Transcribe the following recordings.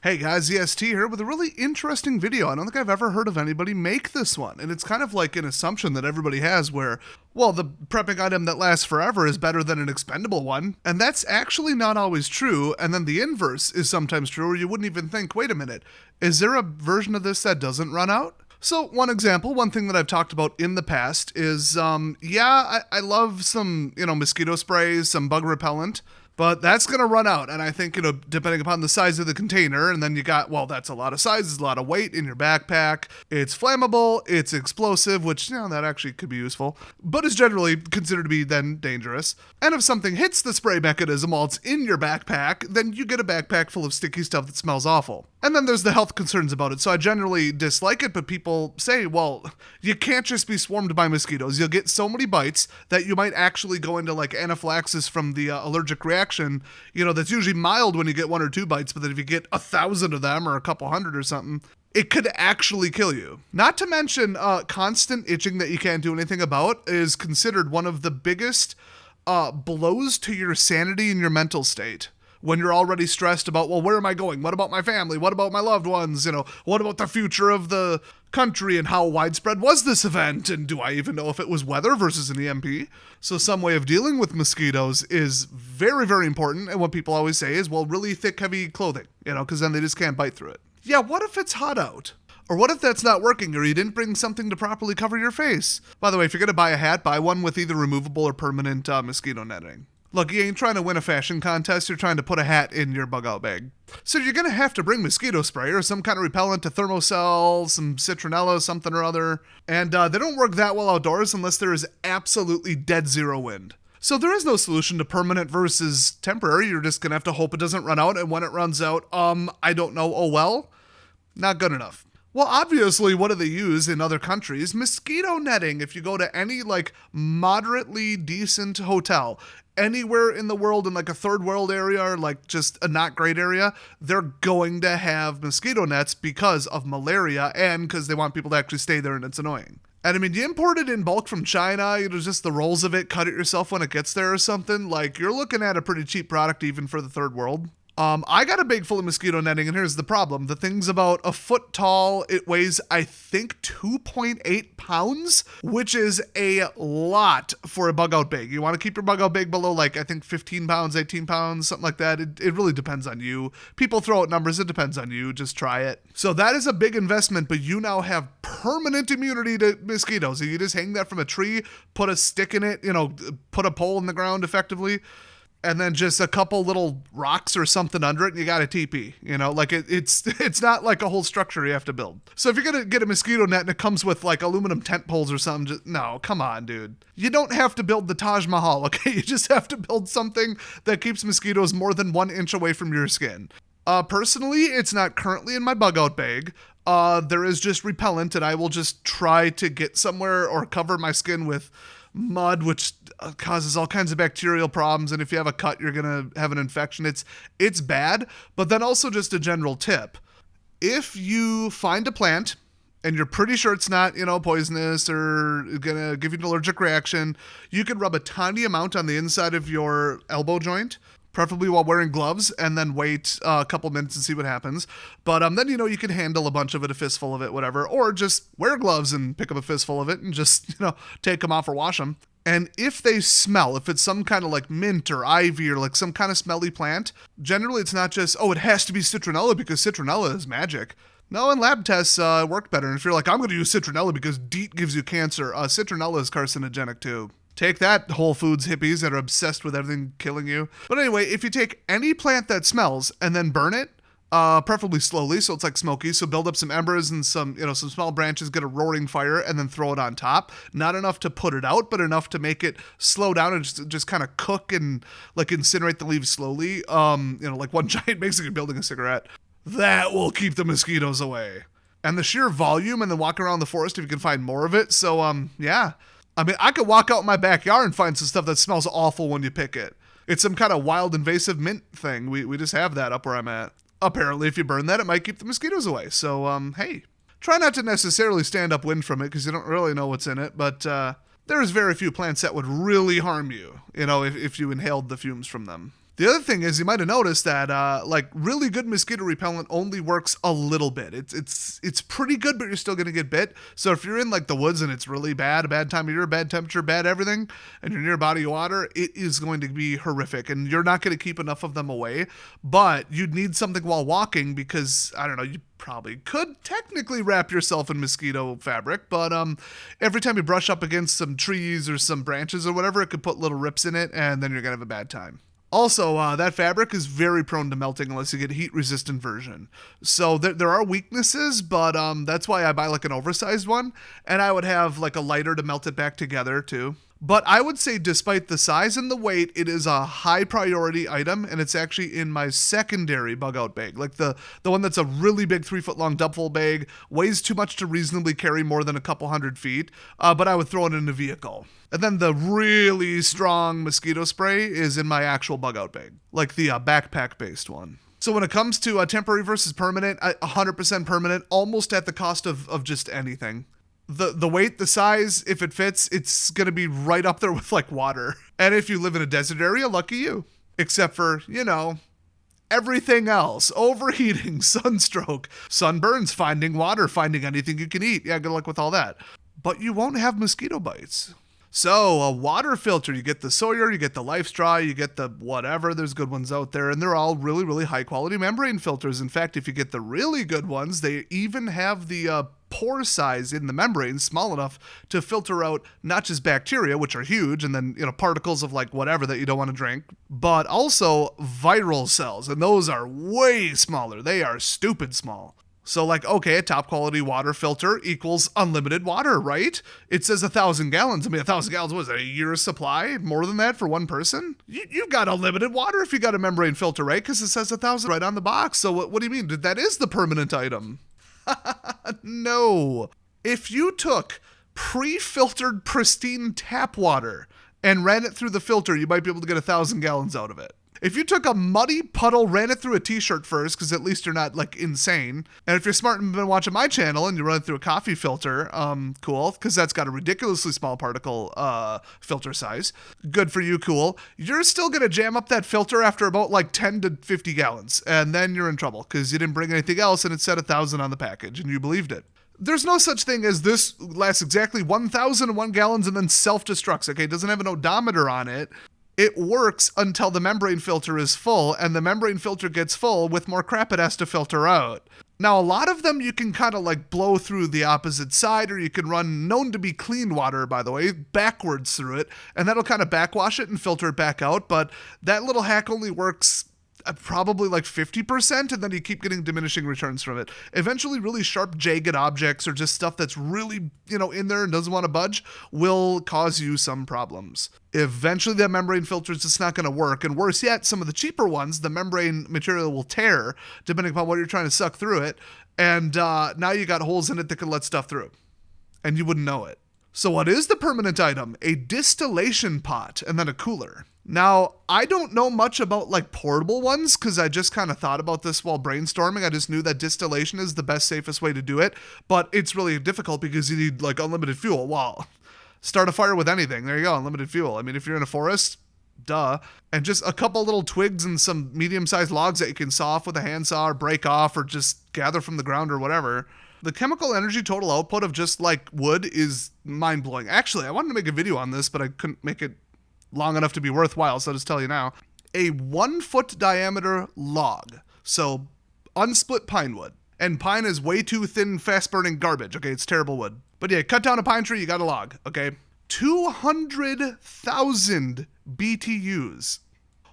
Hey guys, EST here with a really interesting video. I don't think I've ever heard of anybody make this one. And it's kind of like an assumption that everybody has where, well, the prepping item that lasts forever is better than an expendable one. And that's actually not always true. And then the inverse is sometimes true, where you wouldn't even think, wait a minute, is there a version of this that doesn't run out? So one example, one thing that I've talked about in the past is, I love some, mosquito sprays, some bug repellent. But that's going to run out. And I think, depending upon the size of the container, and then you got, well, that's a lot of sizes, a lot of weight in your backpack. It's flammable, it's explosive, which, that actually could be useful, but is generally considered to be then dangerous. And if something hits the spray mechanism while it's in your backpack, then you get a backpack full of sticky stuff that smells awful. And then there's the health concerns about it. So I generally dislike it, but people say, well, you can't just be swarmed by mosquitoes. You'll get so many bites that you might actually go into like anaphylaxis from the allergic reaction. That's usually mild when you get 1 or 2 bites, but then if you get 1,000 of them or a couple hundred or something, it could actually kill you. Not to mention constant itching that you can't do anything about is considered one of the biggest blows to your sanity and your mental state. When you're already stressed about, well, where am I going? What about my family? What about my loved ones? What about the future of the country and how widespread was this event? And do I even know if it was weather versus an EMP? So some way of dealing with mosquitoes is very, very important. And what people always say is, well, really thick, heavy clothing, because then they just can't bite through it. Yeah, what if it's hot out? Or what if that's not working, or you didn't bring something to properly cover your face? By the way, if you're going to buy a hat, buy one with either removable or permanent mosquito netting. Look, you ain't trying to win a fashion contest, you're trying to put a hat in your bug-out bag. So you're going to have to bring mosquito spray or some kind of repellent, a thermocell, some citronella, something or other. And they don't work that well outdoors unless there is absolutely dead zero wind. So there is no solution to permanent versus temporary. You're just going to have to hope it doesn't run out. And when it runs out, I don't know, oh well, not good enough. Well, obviously, what do they use in other countries? Mosquito netting. If you go to any moderately decent hotel, anywhere in the world in a third world area or just a not great area, they're going to have mosquito nets because of malaria and because they want people to actually stay there and it's annoying. And I mean, you import it in bulk from China, just the rolls of it, cut it yourself when it gets there or something. You're looking at a pretty cheap product even for the third world. I got a bag full of mosquito netting, and here's the problem. The thing's about a foot tall. It weighs, I think, 2.8 pounds, which is a lot for a bug-out bag. You want to keep your bug-out bag below, I think, 15 pounds, 18 pounds, something like that. It really depends on you. People throw out numbers. It depends on you. Just try it. So that is a big investment, but you now have permanent immunity to mosquitoes. You just hang that from a tree, put a stick in it, put a pole in the ground effectively, and then just a couple little rocks or something under it, and you got a teepee. It's not like a whole structure you have to build. So if you're going to get a mosquito net and it comes with aluminum tent poles or something, no, come on, dude. You don't have to build the Taj Mahal, okay? You just have to build something that keeps mosquitoes more than 1 inch away from your skin. Personally, it's not currently in my bug-out bag. There is just repellent, and I will just try to get somewhere or cover my skin with mud, which causes all kinds of bacterial problems, and if you have a cut, you're gonna have an infection. It's bad. But then also just a general tip: if you find a plant and you're pretty sure it's not poisonous or gonna give you an allergic reaction, you can rub a tiny amount on the inside of your elbow joint, preferably while wearing gloves, and then wait a couple minutes and see what happens. But then you can handle a bunch of it, a fistful of it, whatever, or just wear gloves and pick up a fistful of it and just take them off or wash them. And if they smell, if it's some kind of mint or ivy or some kind of smelly plant, generally it's not just, it has to be citronella because citronella is magic. No, in lab tests, it worked better. And if you're I'm going to use citronella because DEET gives you cancer, citronella is carcinogenic too. Take that, Whole Foods hippies that are obsessed with everything killing you. But anyway, if you take any plant that smells and then burn it, preferably slowly, so it's smoky, so build up some embers and some small branches, get a roaring fire, and then throw it on top. Not enough to put it out, but enough to make it slow down and just kind of cook and incinerate the leaves slowly. One giant, basically building a cigarette. That will keep the mosquitoes away. And the sheer volume, and then walk around the forest if you can find more of it. So, yeah. I mean, I could walk out in my backyard and find some stuff that smells awful when you pick it. It's some kind of wild invasive mint thing. We just have that up where I'm at. Apparently, if you burn that, it might keep the mosquitoes away. So, hey, try not to necessarily stand upwind from it because you don't really know what's in it. But there's very few plants that would really harm you, if you inhaled the fumes from them. The other thing is, you might have noticed that like really good mosquito repellent only works a little bit. It's pretty good, but you're still gonna get bit. So if you're in like the woods and it's really bad, a bad time of year, bad temperature, bad everything, and you're near a body of water, it is going to be horrific, and you're not gonna keep enough of them away. But you'd need something while walking because I don't know, you probably could technically wrap yourself in mosquito fabric, but every time you brush up against some trees or some branches or whatever, it could put little rips in it, and then you're gonna have a bad time. Also, that fabric is very prone to melting unless you get a heat-resistant version. So there are weaknesses, but that's why I buy like an oversized one, and I would have like a lighter to melt it back together too. But I would say despite the size and the weight, it is a high priority item, and it's actually in my secondary bug out bag. Like the one that's a really big 3-foot long duffel bag, weighs too much to reasonably carry more than a couple hundred feet, but I would throw it in a vehicle. And then the really strong mosquito spray is in my actual bug out bag, like the backpack based one. So when it comes to temporary versus permanent, 100% permanent, almost at the cost of just anything. The weight, the size, if it fits, it's going to be right up there with like water. And if you live in a desert area, lucky you. Except for, you know, everything else. Overheating, sunstroke, sunburns, finding water, finding anything you can eat. Yeah, good luck with all that. But you won't have mosquito bites. So a water filter, you get the Sawyer, you get the Life Straw, you get the whatever, there's good ones out there, and they're all really, really high quality membrane filters. In fact, if you get the really good ones, they even have the pore size in the membrane small enough to filter out not just bacteria, which are huge, and then, you know, particles of like whatever that you don't want to drink, but also viral cells, and those are way smaller. They are stupid small. So like, okay, a top quality water filter equals unlimited water, right? It says 1,000 gallons. I mean, 1,000 gallons, what is that, a year's supply? More than that for one person? You've got unlimited water if you got a membrane filter, right? Because it says 1,000 right on the box. So what do you mean? That is the permanent item. No. If you took pre-filtered pristine tap water and ran it through the filter, you might be able to get 1,000 gallons out of it. If you took a muddy puddle, ran it through a t-shirt first, because at least you're not like insane. And if you're smart and been watching my channel and you run it through a coffee filter, cool, because that's got a ridiculously small particle filter size. Good for you, cool. You're still gonna jam up that filter after about like 10 to 50 gallons, and then you're in trouble because you didn't bring anything else and it said 1,000 on the package and you believed it. There's no such thing as this lasts exactly 1,001 gallons and then self-destructs. Okay, it doesn't have an odometer on it. It works until the membrane filter is full, and the membrane filter gets full with more crap it has to filter out. Now, a lot of them you can kind of like blow through the opposite side, or you can run, known to be clean water, by the way, backwards through it, and that'll kind of backwash it and filter it back out, but that little hack only works probably like 50%, and then you keep getting diminishing returns from it. Eventually, really sharp, jagged objects or just stuff that's really, you know, in there and doesn't want to budge will cause you some problems. Eventually, that membrane filter is just not going to work, and worse yet, some of the cheaper ones, the membrane material will tear, depending upon what you're trying to suck through it, and now you got holes in it that can let stuff through, and you wouldn't know it. So what is the permanent item? A distillation pot, and then a cooler. Now, I don't know much about like portable ones because I just kind of thought about this while brainstorming. I just knew that distillation is the best, safest way to do it, but it's really difficult because you need like unlimited fuel. Well, start a fire with anything. There you go, unlimited fuel. I mean, if you're in a forest, duh. And just a couple little twigs and some medium-sized logs that you can saw off with a handsaw or break off or just gather from the ground or whatever. The chemical energy total output of just like wood is mind-blowing. Actually, I wanted to make a video on this, but I couldn't make it long enough to be worthwhile, so I'll just tell you now. A 1-foot diameter log, so unsplit pine wood. And pine is way too thin, fast-burning garbage, okay? It's terrible wood. But yeah, cut down a pine tree, you got a log, okay? 200,000 BTUs.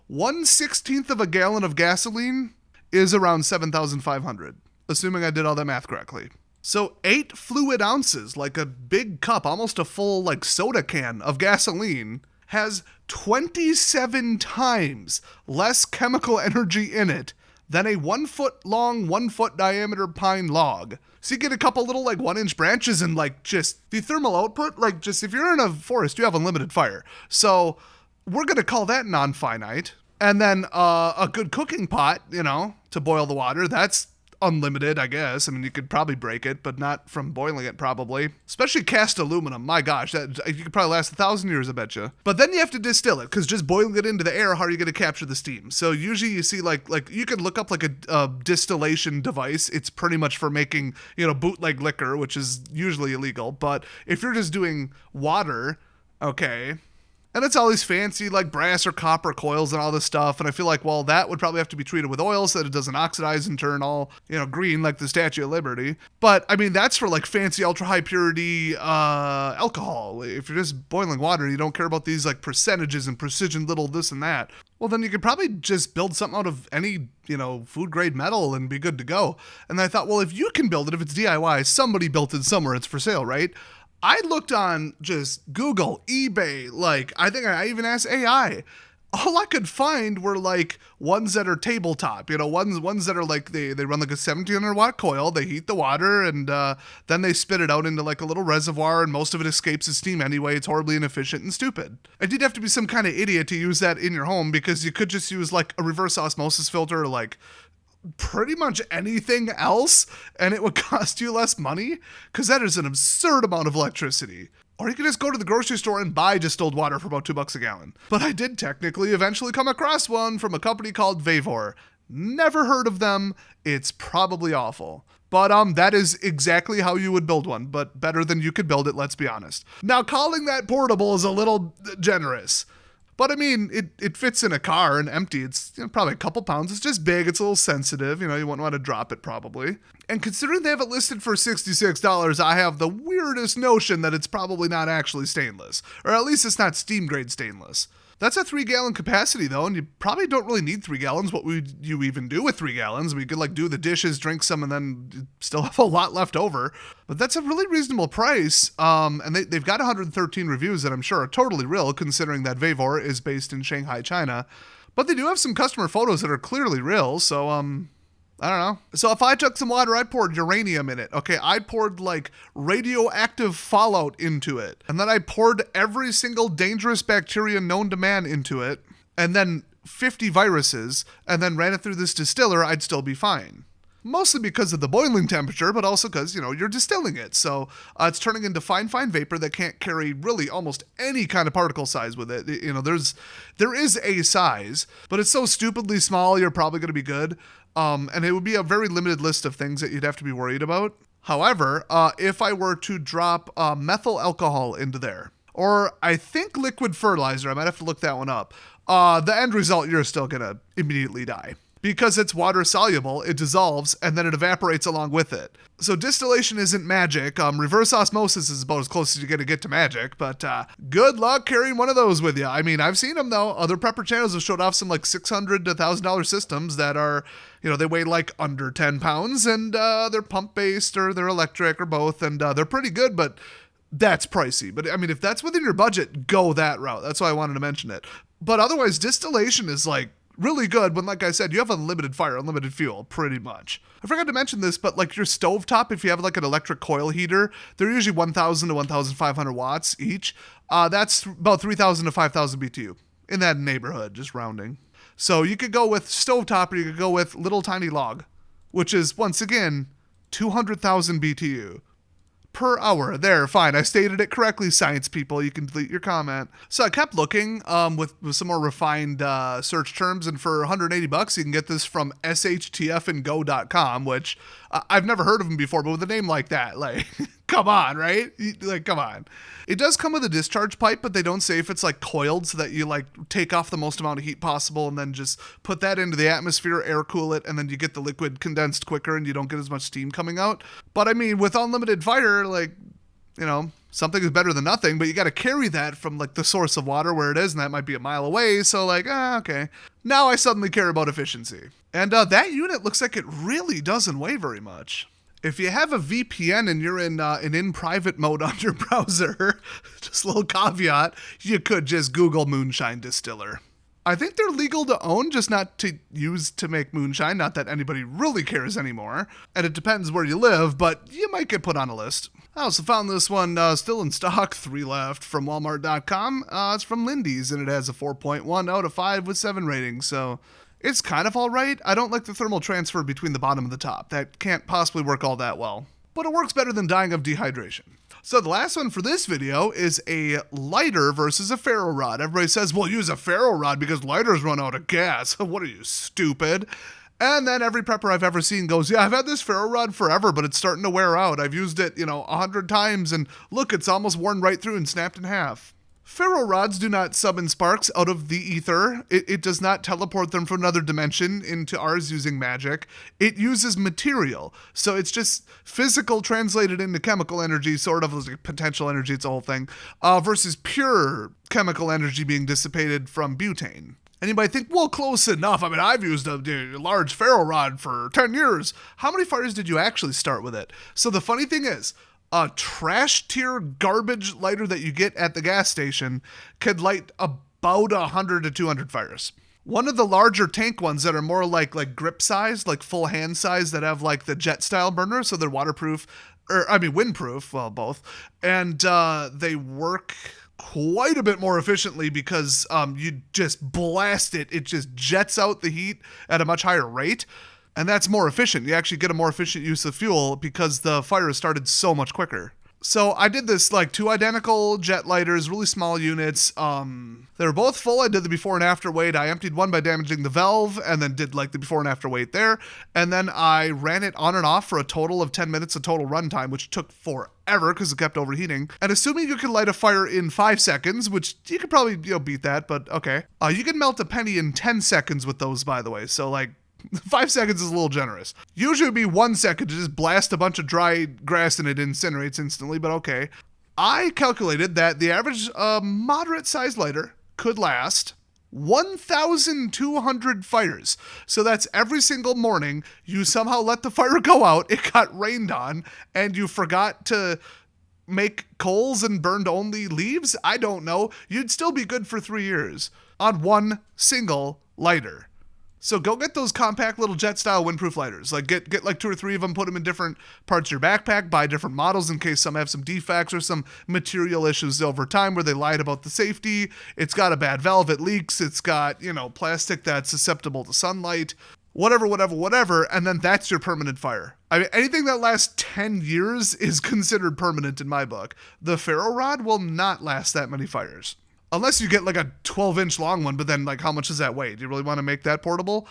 1/16 of a gallon of gasoline is around 7,500, assuming I did all that math correctly. So 8 fluid ounces, like a big cup, almost a full like soda can of gasoline, has 27 times less chemical energy in it than a 1-foot long, 1-foot diameter pine log. So you get a couple little like 1-inch branches and like just the thermal output, like just if you're in a forest, you have unlimited fire. So we're going to call that non-finite. And then a good cooking pot, you know, to boil the water, that's unlimited, I guess. I mean, you could probably break it, but not from boiling it, probably. Especially cast aluminum. My gosh, that you could probably last 1,000 years, I bet you. But then you have to distill it, because just boiling it into the air, how are you going to capture the steam? So usually you see like you can look up like a distillation device. It's pretty much for making, bootleg liquor, which is usually illegal. But if you're just doing water, okay. And it's all these fancy like brass or copper coils and all this stuff. And I feel like, well, that would probably have to be treated with oil so that it doesn't oxidize and turn all, green like the Statue of Liberty. But I mean, that's for like fancy ultra high purity alcohol. If you're just boiling water, you don't care about these like percentages and precision little this and that. Well, then you could probably just build something out of any, food grade metal and be good to go. And I thought, well, if you can build it, if it's DIY, somebody built it somewhere, it's for sale, right? I looked on just Google, eBay, I think I even asked AI. All I could find were ones that are tabletop, ones that are they run like a 1700 watt coil, they heat the water and then they spit it out into a little reservoir and most of it escapes as steam anyway. It's horribly inefficient and stupid. I did have to be some kind of idiot to use that in your home because you could just use a reverse osmosis filter pretty much anything else and it would cost you less money because that is an absurd amount of electricity. Or you could just go to the grocery store and buy distilled water for about $2 a gallon. But I did technically eventually come across one from a company called Vavor. Never heard of them. It's probably awful. But that is exactly how you would build one, but better than you could build it, let's be honest. Now, calling that portable is a little generous. But I mean, it fits in a car and empty. It's probably a couple pounds. It's just big. It's a little sensitive. You wouldn't want to drop it probably. And considering they have it listed for $66, I have the weirdest notion that it's probably not actually stainless. Or at least it's not steam grade stainless. That's a 3-gallon capacity though, and you probably don't really need 3 gallons. What would you even do with 3 gallons? We could do the dishes, drink some, and then still have a lot left over. But that's a really reasonable price. And they've got 113 reviews that I'm sure are totally real, considering that Vavor is based in Shanghai, China. But they do have some customer photos that are clearly real, so I don't know. So if I took some water, I poured uranium in it. Okay, I poured radioactive fallout into it. And then I poured every single dangerous bacteria known to man into it. And then 50 viruses. And then ran it through this distiller, I'd still be fine. Mostly because of the boiling temperature, but also because, you're distilling it. So it's turning into fine vapor that can't carry really almost any kind of particle size with it. There is a size, but it's so stupidly small, you're probably going to be good. And it would be a very limited list of things that you'd have to be worried about. However, if I were to drop methyl alcohol into there, or I think liquid fertilizer, I might have to look that one up, the end result, you're still going to immediately die. Because it's water soluble, it dissolves, and then it evaporates along with it. So distillation isn't magic. Reverse osmosis is about as close as you're going to get to magic, but good luck carrying one of those with you. I mean, I've seen them, though. Other prepper channels have showed off some $600 to $1,000 systems that are, they weigh under 10 pounds, and they're pump-based, or they're electric, or both, and they're pretty good, but that's pricey. But, I mean, if that's within your budget, go that route. That's why I wanted to mention it. But otherwise, distillation is, really good when, like I said, you have unlimited fire, unlimited fuel, pretty much. I forgot to mention this, but your stovetop, if you have an electric coil heater, they're usually 1,000 to 1,500 watts each. That's about 3,000 to 5,000 BTU in that neighborhood, just rounding. So you could go with stovetop or you could go with little tiny log, which is, once again, 200,000 BTU. Per hour. There, fine. I stated it correctly, science people. You can delete your comment. So I kept looking with some more refined search terms, and for $180, you can get this from shtfandgo.com, which I've never heard of them before, but with a name like that, come on, right? Come on. It does come with a discharge pipe, but they don't say if it's coiled so that you take off the most amount of heat possible and then just put that into the atmosphere, air cool it, and then you get the liquid condensed quicker and you don't get as much steam coming out. But I mean, with unlimited fire, something is better than nothing, but you got to carry that from the source of water where it is, and that might be a mile away. So okay. Now I suddenly care about efficiency. And that unit looks like it really doesn't weigh very much. If you have a VPN and you're in private mode on your browser, just a little caveat, you could just Google moonshine distiller. I think they're legal to own, just not to use to make moonshine. Not that anybody really cares anymore. And it depends where you live, but you might get put on a list. I also found this one still in stock, 3 left, from Walmart.com. It's from Lindy's, and it has a 4.1 out of 5 with 7 ratings, so It's kind of alright. I don't like the thermal transfer between the bottom and the top. That can't possibly work all that well. But it works better than dying of dehydration. So the last one for this video is a lighter versus a ferro rod. Everybody says, well, use a ferro rod because lighters run out of gas. What are you, stupid? And then every prepper I've ever seen goes, yeah, I've had this ferro rod forever, but it's starting to wear out. I've used it, 100 times, and look, it's almost worn right through and snapped in half. Ferro rods do not summon sparks out of the ether. It does not teleport them from another dimension into ours using magic. It uses material. So it's just physical translated into chemical energy, sort of like potential energy, it's a whole thing, versus pure chemical energy being dissipated from butane. And you might think, well, close enough. I mean, I've used a large ferro rod for 10 years. How many fires did you actually start with it? So the funny thing is, a trash tier garbage lighter that you get at the gas station could light about 100 to 200 fires. One of the larger tank ones that are more like grip size, like full hand size, that have like the jet style burner, so they're waterproof, windproof, well, both, and they work quite a bit more efficiently because you just blast it. It just jets out the heat at a much higher rate. And that's more efficient. You actually get a more efficient use of fuel because the fire started so much quicker. So I did this like 2 identical jet lighters, really small units. They were both full. I did the before and after weight. I emptied one by damaging the valve and then did like the before and after weight there. And then I ran it on and off for a total of 10 minutes of total runtime, which took forever because it kept overheating. And assuming you can light a fire in 5 seconds, which you could probably beat that, but okay. You can melt a penny in 10 seconds with those, by the way. So like 5 seconds is a little generous. Usually it would be 1 second to just blast a bunch of dry grass and it incinerates instantly, but okay. I calculated that the average moderate sized lighter could last 1,200 fires. So that's every single morning you somehow let the fire go out, it got rained on, and you forgot to make coals and burned only leaves? I don't know. You'd still be good for 3 years on one single lighter. So go get those compact little jet style windproof lighters. Like get like 2 or 3 of them, put them in different parts of your backpack, buy different models in case some have some defects or some material issues over time where they lied about the safety. It's got a bad valve, it leaks, it's got, plastic that's susceptible to sunlight, whatever, and then that's your permanent fire. I mean, anything that lasts 10 years is considered permanent in my book. The ferro rod will not last that many fires. Unless you get like a 12-inch long one, but then like how much does that weigh? Do you really want to make that portable?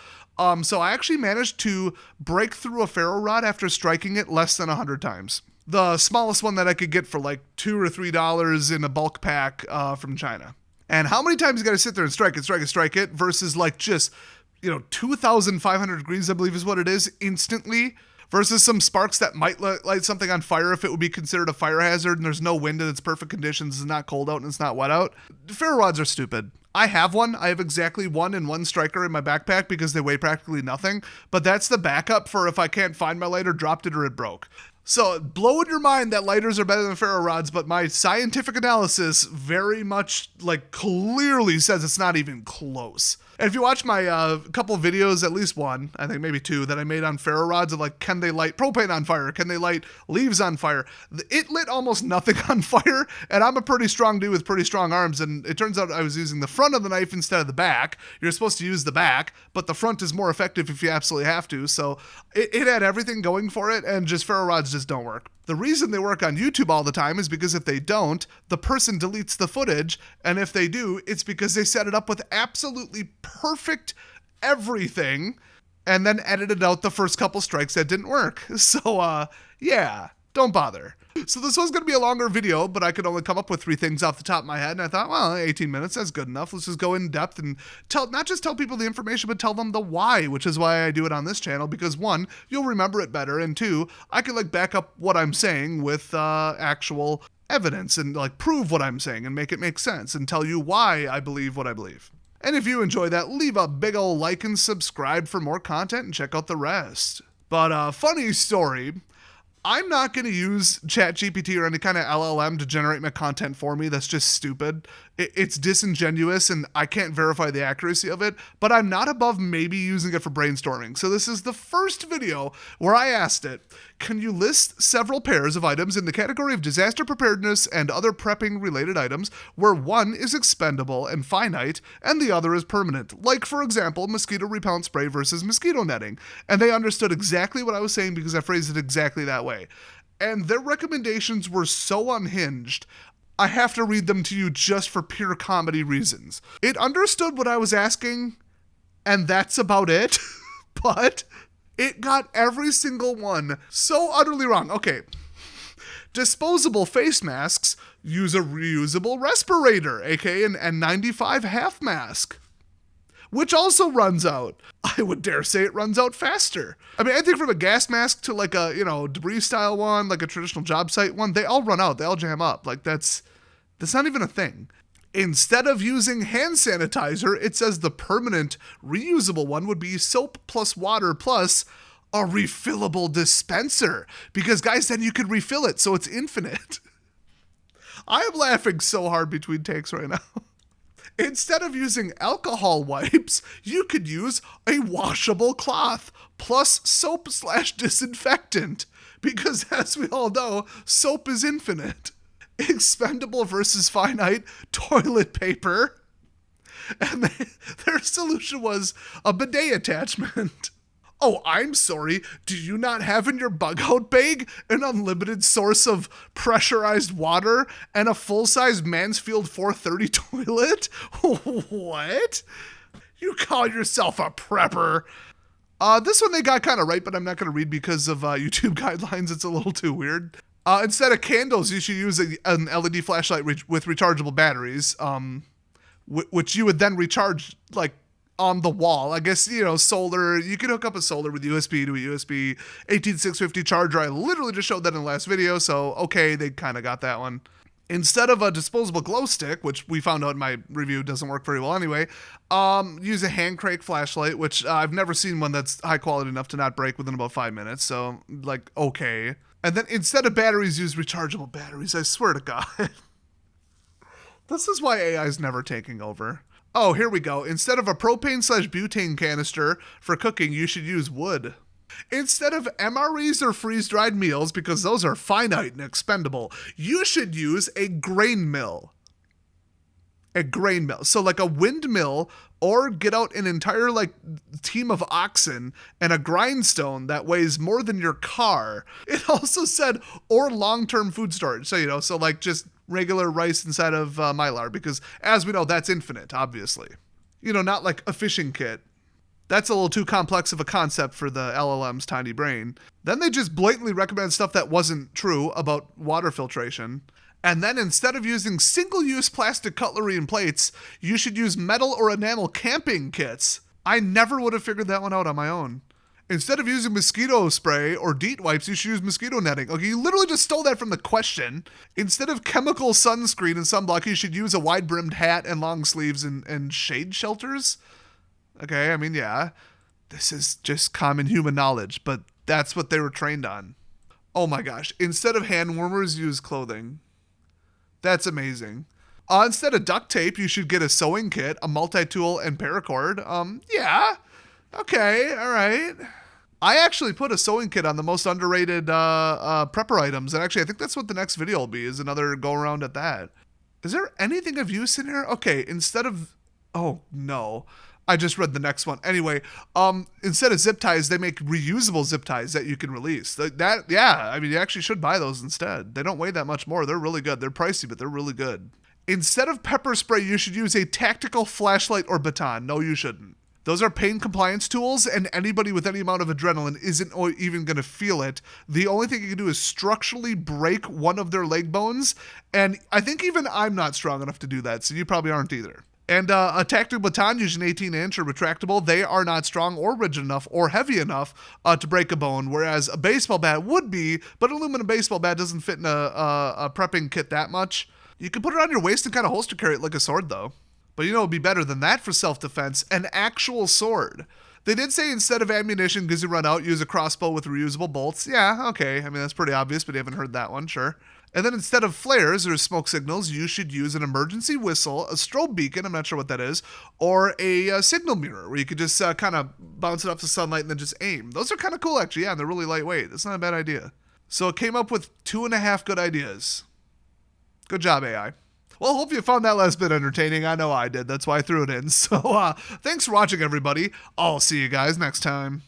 So I actually managed to break through a ferro rod after striking it less than 100 times. The smallest one that I could get for like $2 or $3 in a bulk pack from China. And how many times you got to sit there and strike it versus like just, 2,500 degrees, I believe is what it is, instantly. Versus some sparks that might light something on fire if it would be considered a fire hazard and there's no wind and it's perfect conditions, it's not cold out and it's not wet out. Ferro rods are stupid. I have one. I have exactly one and one striker in my backpack because they weigh practically nothing. But that's the backup for if I can't find my lighter, dropped it, or it broke. So blow in your mind that lighters are better than ferro rods, but my scientific analysis very much clearly says it's not even close. And if you watch my couple videos, at least one, I think maybe 2, that I made on ferro rods of can they light propane on fire? Can they light leaves on fire? It lit almost nothing on fire, and I'm a pretty strong dude with pretty strong arms, and it turns out I was using the front of the knife instead of the back. You're supposed to use the back, but the front is more effective if you absolutely have to, so it had everything going for it, and just ferro rods just don't work. The reason they work on YouTube all the time is because if they don't, the person deletes the footage, and if they do, it's because they set it up with absolutely perfect everything, and then edited out the first couple strikes that didn't work. So, yeah, don't bother. So this was going to be a longer video, but I could only come up with 3 things off the top of my head, and I thought, well, 18 minutes, that's good enough. Let's just go in depth and not just tell people the information, but tell them the why, which is why I do it on this channel, because 1, you'll remember it better, and 2, I could back up what I'm saying with actual evidence and prove what I'm saying and make it make sense and tell you why I believe what I believe. And if you enjoy that, leave a big ol' like and subscribe for more content and check out the rest. But funny story, I'm not going to use ChatGPT or any kind of LLM to generate my content for me. That's just stupid. It's disingenuous and I can't verify the accuracy of it, but I'm not above maybe using it for brainstorming. So this is the first video where I asked it, can you list several pairs of items in the category of disaster preparedness and other prepping related items where one is expendable and finite and the other is permanent? Like, for example, mosquito repellent spray versus mosquito netting. And they understood exactly what I was saying because I phrased it exactly that way. And their recommendations were so unhinged, I have to read them to you just for pure comedy reasons. It understood what I was asking, and that's about it. But it got every single one so utterly wrong. Okay. Disposable face masks use a reusable respirator, aka an N95 half mask, which also runs out. I would dare say it runs out faster. I mean, I think from a gas mask to like a, debris style one, like a traditional job site one, they all run out. They all jam up. Like that's not even a thing. Instead of using hand sanitizer, it says the permanent reusable one would be soap plus water plus a refillable dispenser. Because guys, then you could refill it, so it's infinite. I am laughing so hard between takes right now. Instead of using alcohol wipes, you could use a washable cloth plus soap/disinfectant. Because as we all know, soap is infinite. Expendable versus finite toilet paper. And their solution was a bidet attachment. Oh, I'm sorry. Do you not have in your bug out bag an unlimited source of pressurized water and a full-size Mansfield 430 toilet? What? You call yourself a prepper? This one they got kind of right, but I'm not going to read because of YouTube guidelines. It's a little too weird. Instead of candles, you should use an LED flashlight with rechargeable batteries, which you would then recharge like on the wall. I guess, solar, you can hook up a solar with USB to a USB 18650 charger. I literally just showed that in the last video, so okay, they kind of got that one. Instead of a disposable glow stick, which we found out in my review doesn't work very well anyway, use a hand crank flashlight, which I've never seen one that's high quality enough to not break within about 5 minutes, so like, okay. And then instead of batteries, use rechargeable batteries. I swear to God. This is why AI is never taking over. Oh, here we go. Instead of a propane/butane canister for cooking, you should use wood. Instead of MREs or freeze-dried meals, because those are finite and expendable, you should use a grain mill. A grain mill. So like a windmill, or get out an entire team of oxen and a grindstone that weighs more than your car. It also said, or long-term food storage. So, so like just regular rice inside of Mylar, because as we know, that's infinite, obviously. Not like a fishing kit. That's a little too complex of a concept for the LLM's tiny brain. Then they just blatantly recommend stuff that wasn't true about water filtration. And then instead of using single-use plastic cutlery and plates, you should use metal or enamel camping kits. I never would have figured that one out on my own. Instead of using mosquito spray or DEET wipes, you should use mosquito netting. Okay, you literally just stole that from the question. Instead of chemical sunscreen and sunblock, you should use a wide-brimmed hat and long sleeves and shade shelters. Okay, I mean, yeah. This is just common human knowledge, but that's what they were trained on. Oh my gosh. Instead of hand warmers, use clothing. That's amazing. Instead of duct tape, you should get a sewing kit, a multi-tool, and paracord. Yeah. Okay, all right. I actually put a sewing kit on the most underrated prepper items, and actually I think that's what the next video will be, is another go-around at that. Is there anything of use in here? Okay, instead of... Oh, no. I just read the next one. Anyway, instead of zip ties, they make reusable zip ties that you can release. Yeah, I mean, you actually should buy those instead. They don't weigh that much more. They're really good. They're pricey, but they're really good. Instead of pepper spray, you should use a tactical flashlight or baton. No, you shouldn't. Those are pain compliance tools, and anybody with any amount of adrenaline isn't even going to feel it. The only thing you can do is structurally break one of their leg bones, and I think even I'm not strong enough to do that, so you probably aren't either. And a tactical baton, usually an 18-inch or retractable, they are not strong or rigid enough or heavy enough to break a bone, whereas a baseball bat would be, but an aluminum baseball bat doesn't fit in a prepping kit that much. You can put it on your waist and kind of holster carry it like a sword, though. But it'd be better than that for self-defense, an actual sword. They did say instead of ammunition, because you run out, use a crossbow with reusable bolts. Yeah, okay. I mean, that's pretty obvious, but you haven't heard that one, sure. And then instead of flares or smoke signals, you should use an emergency whistle, a strobe beacon, I'm not sure what that is, or a signal mirror where you could just kind of bounce it off the sunlight and then just aim. Those are kind of cool, actually. Yeah, and they're really lightweight. That's not a bad idea. So it came up with 2.5 good ideas. Good job, AI. Well, hope you found that last bit entertaining. I know I did. That's why I threw it in. So thanks for watching, everybody. I'll see you guys next time.